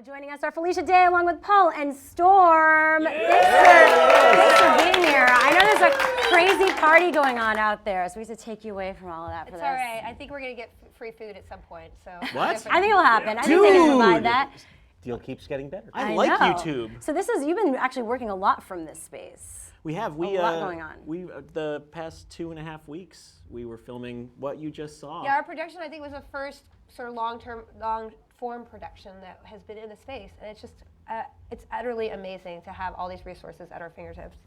Joining us are Felicia Day along with Paul and Storm. Thanks for being here. I know there's a crazy party going on out there, so we have to take you away from all of that for this. It's all right. I think we're going to get free food at some point. So What? I think it'll happen. I think they can provide that. Deal keeps getting better. I like know. YouTube. So you've been actually working a lot from this space. We have. A lot going on. We the past 2.5 weeks, we were filming what you just saw. Yeah, our production, I think, was the first sort of long-form production that has been in the space. And it's just, it's utterly amazing to have all these resources at our fingertips.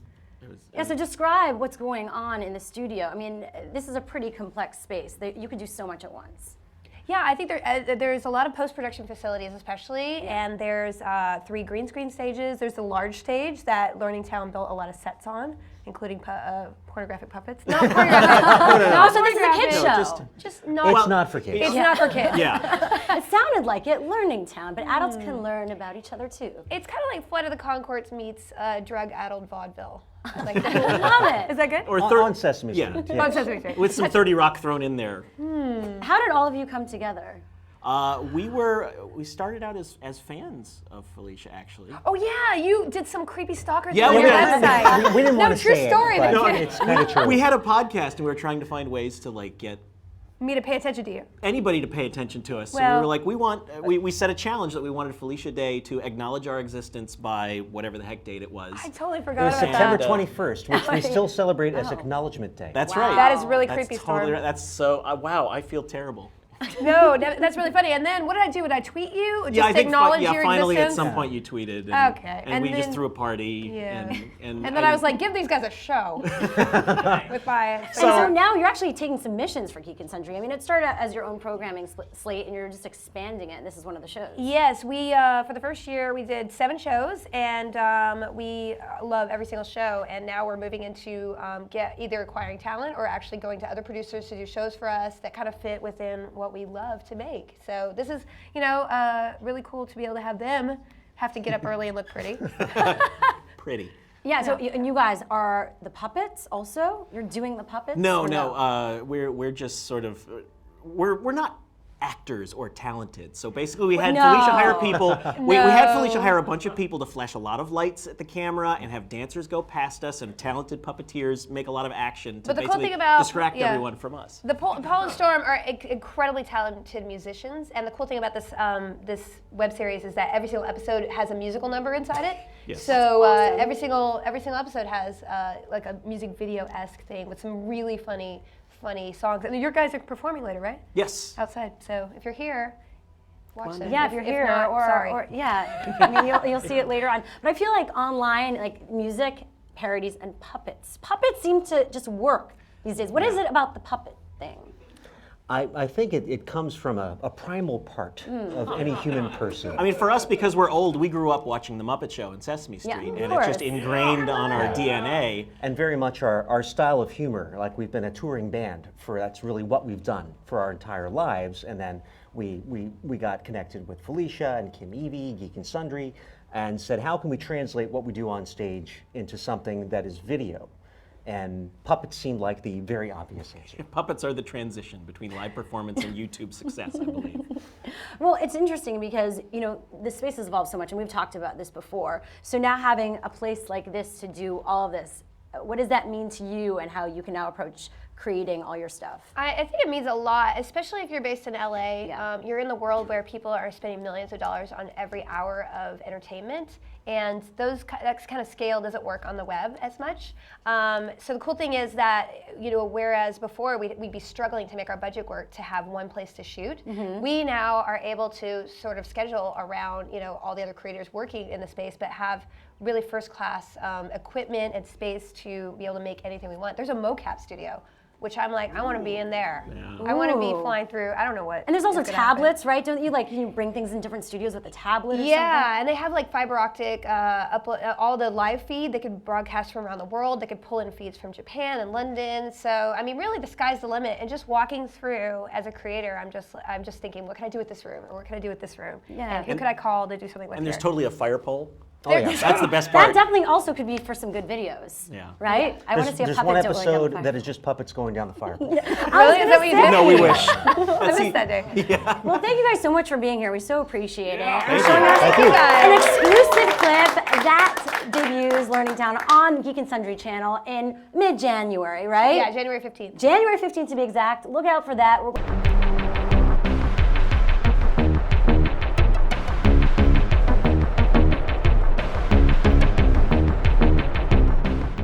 Yeah, so describe what's going on in the studio. I mean, this is a pretty complex space. You can do so much at once. Yeah, I think there's a lot of post-production facilities especially, and there's 3 green screen stages. There's a large stage that Learning Town built a lot of sets on, including pornographic puppets. Not pornographic. No, so this is a kid show. Just not. It's not for kids. It's not for kids. Yeah. It sounded like it, Learning Town, but adults can learn about each other too. It's kind of like Flight of the Conchords meets drug-addled vaudeville. Like I love it. Is that good? Or on Sesame Street. Yeah. On Sesame Street. With some 30 Rock thrown in there. How did all of you come together? We started out as fans of Felicia, actually. Oh yeah, you did some creepy stalker thing Yeah, on we your did. website. We didn't want to true say story, it, but but it's kind of true. We had a podcast and we were trying to find ways to get Me to pay attention to you. anybody to pay attention to us. So Well- we were like, we set a challenge that we wanted Felicia Day to acknowledge our existence by whatever the heck date it was. I totally It forgot was about September that. 21st, which we still celebrate as Acknowledgement Day. That's Wow. right. That is really That's creepy, totally Storm. right. That's so, wow, I feel terrible. No, that's really funny. And then what did I do? Would I tweet you? Just Yeah, I think acknowledge your finally existence? at some point you tweeted. And, Okay, And, and we just then- threw a party. Yeah. And And then I was like, give these guys a show. With my And so now you're actually taking submissions for Geek Sundry. I mean, it started out as your own programming slate, and you're just expanding it. And this is one of the shows. Yes, we for the first year we did 7 shows, and we love every single show. And now we're moving into either acquiring talent or actually going to other producers to do shows for us that kind of fit within what we love to make. So this is, really cool to be able to have them have to get up early and look pretty. pretty. Yeah. So and you guys are the puppets also. You're doing the puppets. No, or no. We're just sort of we're not actors or talented. So basically, we had Felicia hire people. We had Felicia hire a bunch of people to flash a lot of lights at the camera and have dancers go past us and talented puppeteers make a lot of action to But the cool basically thing about- distract yeah. everyone from us. Paul and Storm are incredibly talented musicians, and the cool thing about this web series is that every single episode has a musical number inside it. Yes. So every single episode has like a music video-esque thing with some really funny songs. And your guys are performing later, right? Yes. Outside. So if you're here, watch it. Yeah, if you're here, not, or sorry. yeah, I mean you'll see it later on. But I feel like online, like music, parodies, and puppets. Puppets seem to just work these days. What is it about the puppet thing? I think it comes from a primal part of any human person. I mean, for us, because we're old, we grew up watching The Muppet Show and Sesame Street, of and it's just course. ingrained on our DNA. And very much our style of humor, like we've been a touring band that's really what we've done for our entire lives. And then we got connected with Felicia and Kim Evie, Geek and Sundry, and said, how can we translate what we do on stage into something that is video? And puppets seemed like the very obvious answer. Puppets are the transition between live performance and YouTube success, I believe. Well, it's interesting because, the space has evolved so much, and we've talked about this before. So now having a place like this to do all of this, what does that mean to you and how you can now approach creating all your stuff? I think it means a lot, especially if you're based in LA. You're in the world where people are spending millions of dollars on every hour of entertainment, and that kind of scale doesn't work on the web as much. So the cool thing is that, whereas before we'd be struggling to make our budget work to have one place to shoot, we now are able to sort of schedule around, all the other creators working in the space, but have really first-class equipment and space to be able to make anything we want. There's a mocap studio, which I'm like, I want to be in there. Yeah. I want to be Ooh. flying through, I don't know what. And there's also is gonna happen. tablets, right? Don't you can you bring things in different studios with a tablet or Yeah, and they have like fiber optic, upload, all the live feed. They could broadcast from around the world. They could pull in feeds from Japan and London. So I mean, really, the sky's the limit. And just walking through as a creator, I'm just thinking, what can I do with this room, or what can I do with this room? Yeah. And who could I call to do something with? And there's here? totally a fire pole Oh yeah, that's the best That part. definitely also could be for some good videos. Yeah. Right? I want to see a There's puppet one going down the episode fire. that is just puppets going down the fire. Really? Is that what you did? No, we wish. I missed that day. Well, thank you guys so much for being here. We so appreciate it. And Thank showing you. us Thank you. an exclusive clip that debuts Learning Town on Geek and Sundry channel in mid-January, right? Yeah, January 15th. January 15th to be exact. Look out for that.